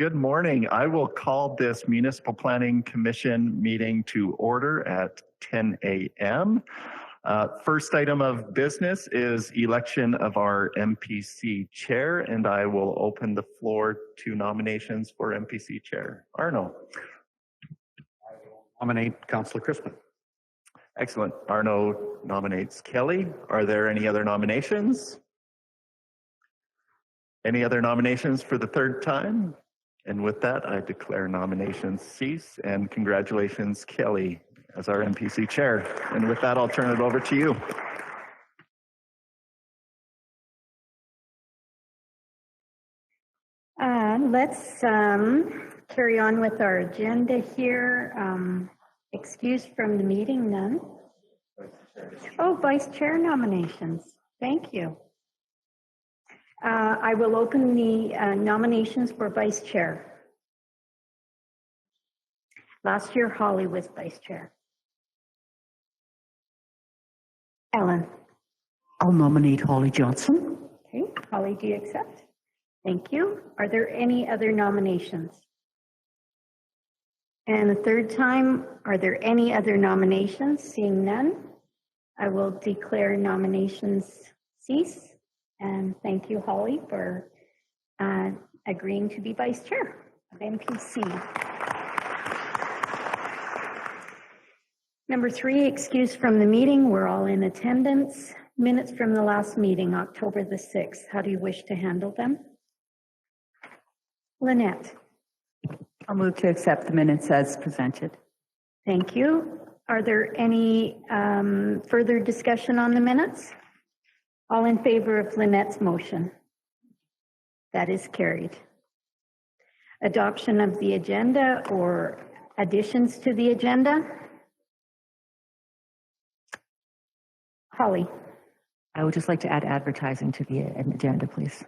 Good morning. I will call this Municipal Planning Commission meeting to order at 10 a.m. First item of business is election of our MPC chair, and I will open the floor to nominations for MPC chair. Arno. I will nominate Councillor Crispin. Excellent. Arno nominates Kelly. Are there any other nominations? Any other nominations for the third time? And with that, I declare nominations cease, and congratulations, Kelly, as our MPC chair. And with that, I'll turn it over to you. Let's carry on with our agenda here. Excuse from the meeting, none. Oh, vice chair nominations. Thank you. I will open the nominations for vice chair. Last year, Holly was vice chair. Ellen. I'll nominate Holly Johnson. Okay, Holly, do you accept? Thank you. Are there any other nominations? And the third time, are there any other nominations? Seeing none, I will declare nominations cease. And thank you, Holly, for agreeing to be vice chair of MPC. Number 3, excuse from the meeting. We're all in attendance. Minutes from the last meeting, October the 6th. How do you wish to handle them? Lynette. I'll move to accept the minutes as presented. Thank you. Are there any further discussion on the minutes? All in favor of Lynette's motion? That is carried. Adoption of the agenda or additions to the agenda? Holly. I would just like to add advertising to the agenda, please.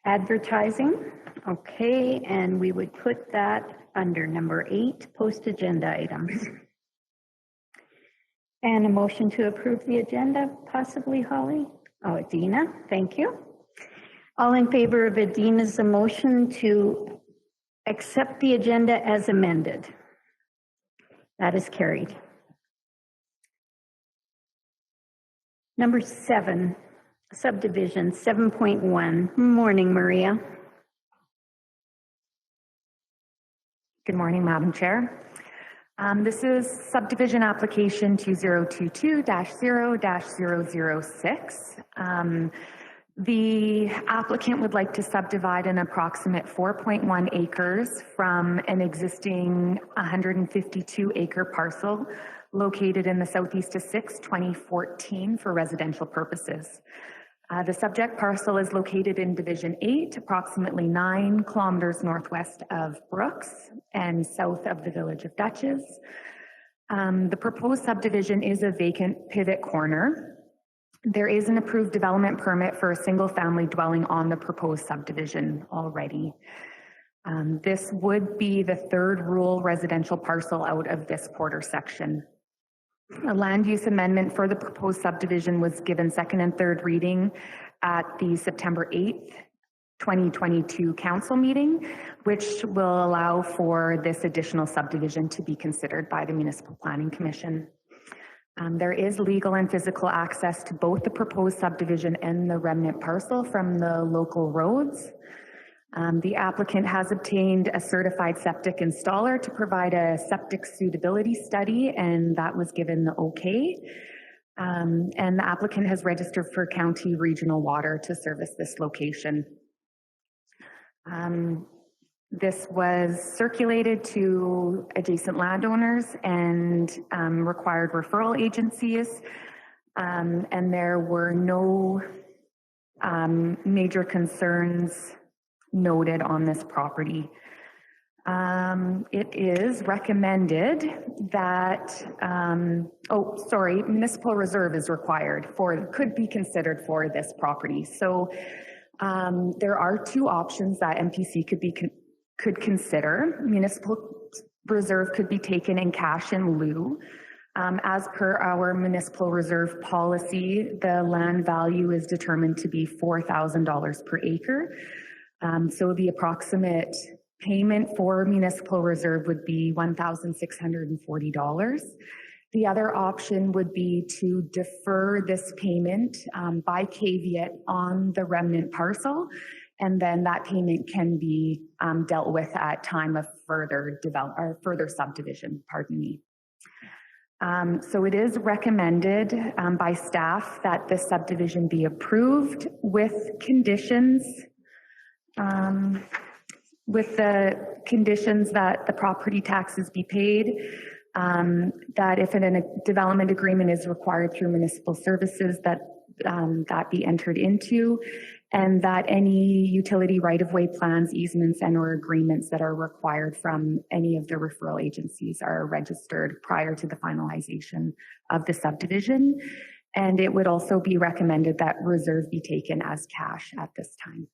Advertising, okay, and we would put that under number 8, post-agenda items. And a motion to approve the agenda, possibly, Holly? Oh, Adina, thank you. All in favor of Adina's motion to accept the agenda as amended? That is carried. Number 7, subdivision 7.1. Morning, Maria. Good morning, Madam Chair. This is subdivision application 2022-0-006. The applicant would like to subdivide an approximate 4.1 acres from an existing 152 acre parcel located in the southeast of 2014 for residential purposes. The subject parcel is located in Division 8, approximately 9 kilometers northwest of Brooks and south of the village of Dutches. The proposed subdivision is a vacant pivot corner. There is an approved development permit for a single family dwelling on the proposed subdivision already. This would be the 3rd rural residential parcel out of this quarter section. A land use amendment for the proposed subdivision was given 2nd and 3rd reading at the September 8th, 2022 council meeting, which will allow for this additional subdivision to be considered by the Municipal Planning Commission. There is legal and physical access to both the proposed subdivision and the remnant parcel from the local roads. The applicant has obtained a certified septic installer to provide a septic suitability study, and that was given the okay. And the applicant has registered for county regional water to service this location. This was circulated to adjacent landowners and required referral agencies, and there were no major concerns noted on this property. It is recommended that, municipal reserve is required could be considered for this property. So there are 2 options that MPC could consider. Municipal reserve could be taken in cash in lieu. As per our municipal reserve policy, the land value is determined to be $4,000 per acre. So the approximate payment for municipal reserve would be $1,640. The other option would be to defer this payment by caveat on the remnant parcel, and then that payment can be dealt with at time of further subdivision, pardon me. So it is recommended by staff that this subdivision be approved with conditions, with the conditions that the property taxes be paid, that if a development agreement is required through municipal services, that that be entered into, and that any utility right-of-way plans, easements, and or agreements that are required from any of the referral agencies are registered prior to the finalization of the subdivision. And it would also be recommended that reserve be taken as cash at this time.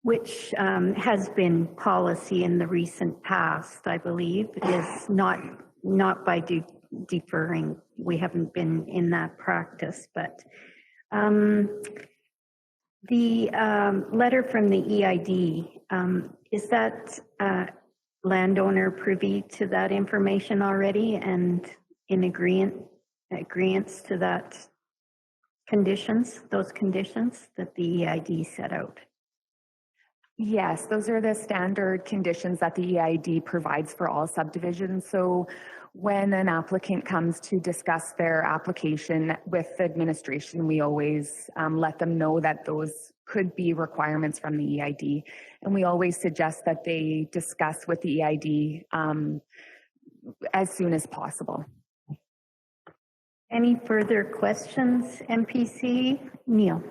Which has been policy in the recent past, I believe, is not by deferring. We haven't been in that practice, but the letter from the EID, is that landowner privy to that information already and in agreeance to that those conditions that the EID set out? Yes, those are the standard conditions that the EID provides for all subdivisions. So when an applicant comes to discuss their application with the administration, we always let them know that those could be requirements from the EID. And we always suggest that they discuss with the EID as soon as possible. Any further questions, MPC? Neil.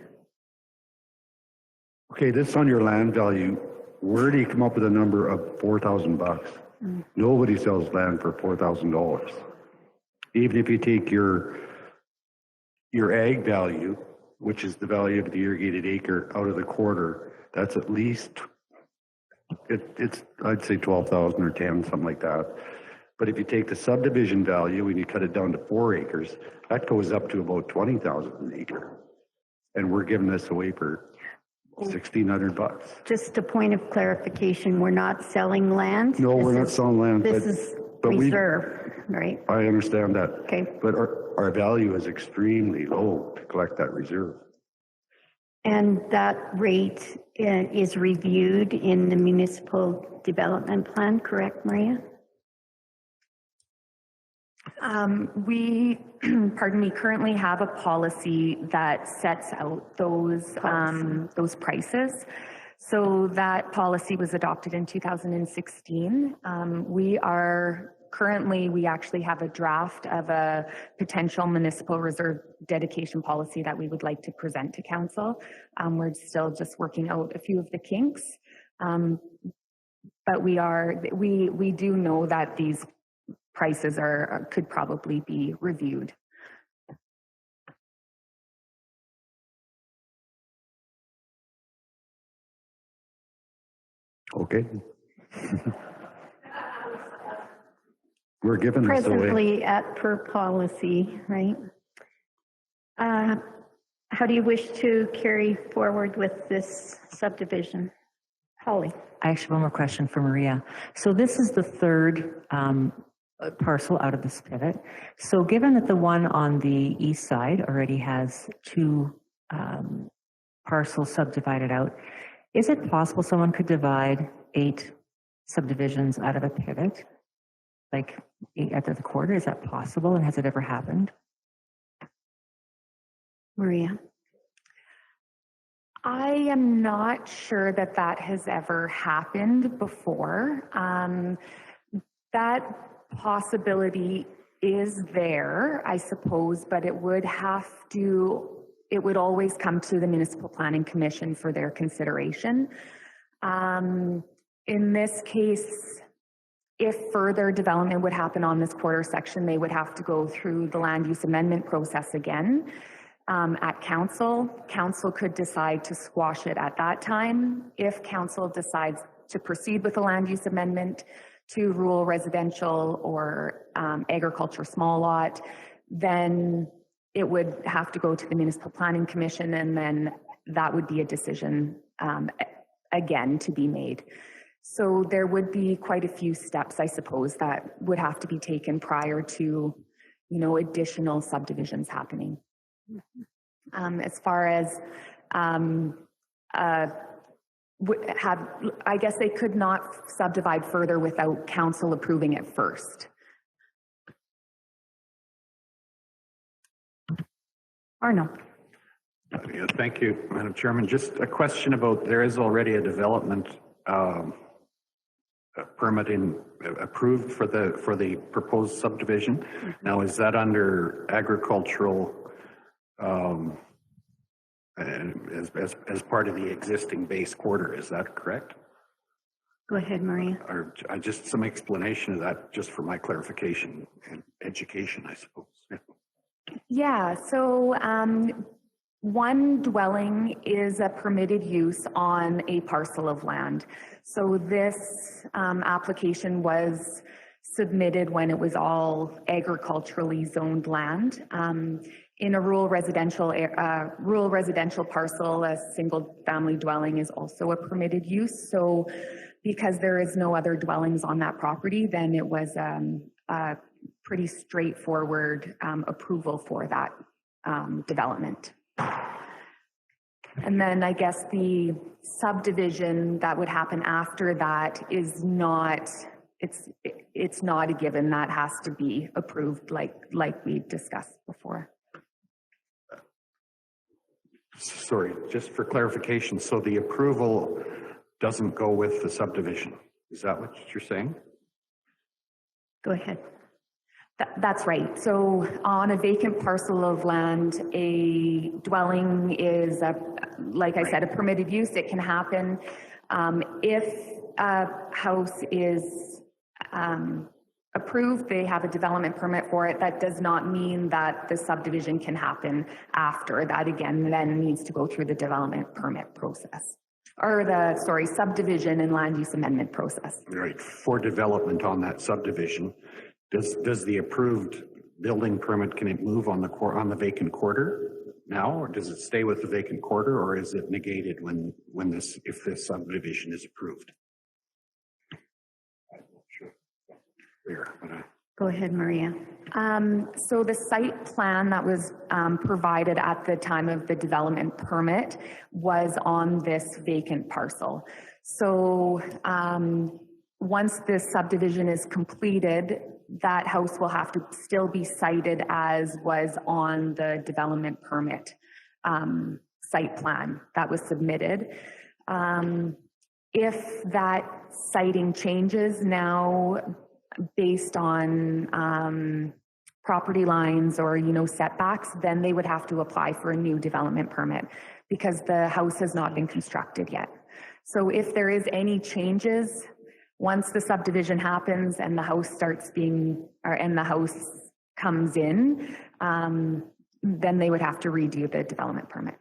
Okay, this on your land value. Where do you come up with a number of $4,000? Nobody sells land for $4,000. Even if you take your ag value, which is the value of the irrigated acre out of the quarter, that's at least it's I'd say 12,000 or 10, something like that. But if you take the subdivision value and you cut it down to 4 acres, that goes up to about 20,000 an acre, and we're giving this away for $1,600. Just a point of clarification, we're not selling land? No, we're not selling land. This is reserve, right? I understand that. Okay. But our value is extremely low to collect that reserve. And that rate is reviewed in the municipal development plan, correct, Maria? We, pardon me, currently have a policy that sets out those prices. So that policy was adopted in 2016. We actually have a draft of a potential municipal reserve dedication policy that we would like to present to council. We're still just working out a few of the kinks. But we do know that these prices could probably be reviewed. Okay. We're given this away. Presently at per policy, right? How do you wish to carry forward with this subdivision? Holly. I actually have one more question for Maria. So this is the third parcel out of this pivot. So given that the one on the east side already has 2 parcels subdivided out, is it possible someone could divide 8 subdivisions out of a pivot, like at the quarter? Is that possible, and has it ever happened? Maria. I am not sure that that has ever happened before. That possibility is there, I suppose, but it would always come to the Municipal Planning Commission for their consideration. In this case, if further development would happen on this quarter section, they would have to go through the land use amendment process again at council. Council could decide to squash it at that time. If council decides to proceed with the land use amendment to rural residential or agriculture small lot, then it would have to go to the Municipal Planning Commission, and then that would be a decision again to be made. So there would be quite a few steps, I suppose, that would have to be taken prior to, additional subdivisions happening. As far as I guess they could not subdivide further without council approving it first. Arno. Yeah, thank you, Madam Chairman. Just a question about, there is already a development permit approved for the proposed subdivision. Now, is that under agricultural as part of the existing base quarter? Is that correct? Go ahead, Maria. Or just some explanation of that, just for my clarification and education, I suppose. Yeah, so one dwelling is a permitted use on a parcel of land. So this application was submitted when it was all agriculturally zoned land. In a rural residential parcel, a single family dwelling is also a permitted use. So because there is no other dwellings on that property, then it was a pretty straightforward approval for that development. And then I guess the subdivision that would happen after that is not, it's not a given. That has to be approved like we discussed before. Sorry, just for clarification, so the approval doesn't go with the subdivision. Is that what you're saying? Go ahead. That's right. So on a vacant parcel of land, a dwelling is, like I said, a permitted use. It can happen. If a house is approved, they have a development permit for it. That does not mean that the subdivision can happen after. That again then needs to go through the development permit process. Or subdivision and land use amendment process. Right, for development on that subdivision. Does the approved building permit, can it move on the vacant quarter now, or does it stay with the vacant quarter, or is it negated if this subdivision is approved? Go ahead, Maria. So the site plan that was provided at the time of the development permit was on this vacant parcel. So once this subdivision is completed, that house will have to still be cited as was on the development permit site plan that was submitted. If that citing changes now based on property lines or setbacks, then they would have to apply for a new development permit because the house has not been constructed yet. So if there is any changes once the subdivision happens and the house comes in, then they would have to redo the development permit.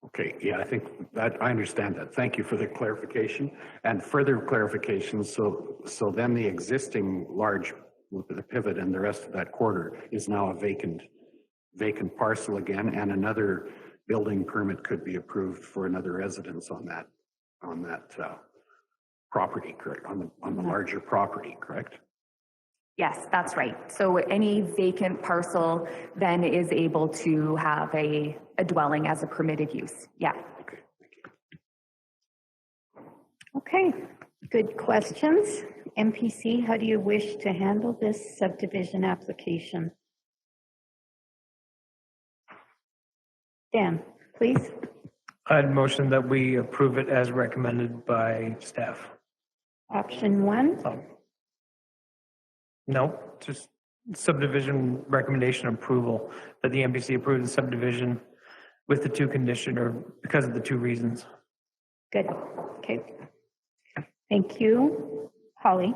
Okay, yeah, I think that I understand that. Thank you for the clarification and further clarification. So then the existing large, the pivot and the rest of that quarter is now a vacant parcel again, and another building permit could be approved for another residence on that property, correct? On the larger property, correct? Yes, that's right. So any vacant parcel then is able to have a dwelling as a permitted use. Yeah. Okay, thank you. Okay, good questions. MPC, how do you wish to handle this subdivision application? Dan, please. I'd motion that we approve it as recommended by staff. Option one. No, just subdivision recommendation approval, that the MPC approve the subdivision with the two condition, or because of the two reasons. Good. Okay. Thank you. Holly.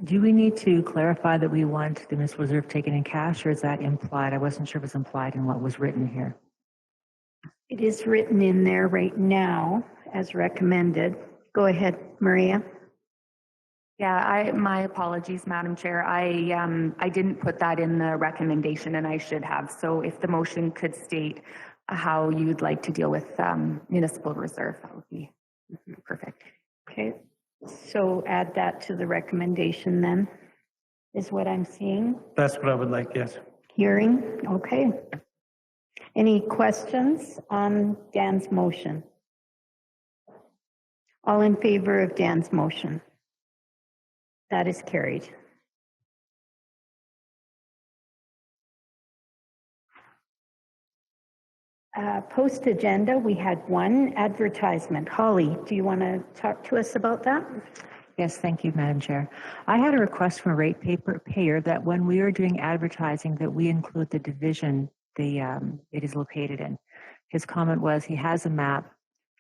Do we need to clarify that we want the municipal reserve taken in cash, or is that implied? I wasn't sure if it's implied in what was written here. It is written in there right now as recommended. Go ahead, Maria. Yeah, my apologies, Madam Chair. I didn't put that in the recommendation, and I should have. So if the motion could state how you'd like to deal with municipal reserve. That would be perfect. Okay, so add that to the recommendation then, is what I'm seeing. That's what I would like, yes. Hearing, okay. Any questions on Dan's motion? All in favor of Dan's motion? That is carried. Post agenda, we had one advertisement. Holly, do you want to talk to us about that? Yes, thank you, Madam Chair. I had a request from a payer that when we are doing advertising, that we include the division it is located in. His comment was he has a map.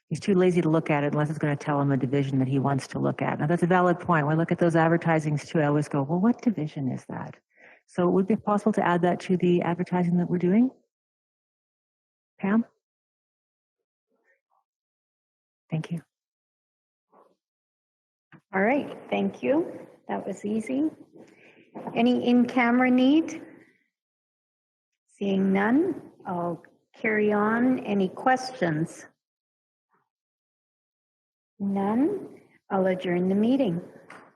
He's too lazy to look at it unless it's going to tell him a division that he wants to look at. Now, that's a valid point. When I look at those advertisings too, I always go, well, what division is that? So would it be possible to add that to the advertising that we're doing? Pam? Thank you. All right, thank you. That was easy. Any in-camera need? Seeing none, I'll carry on. Any questions? None. I'll adjourn the meeting.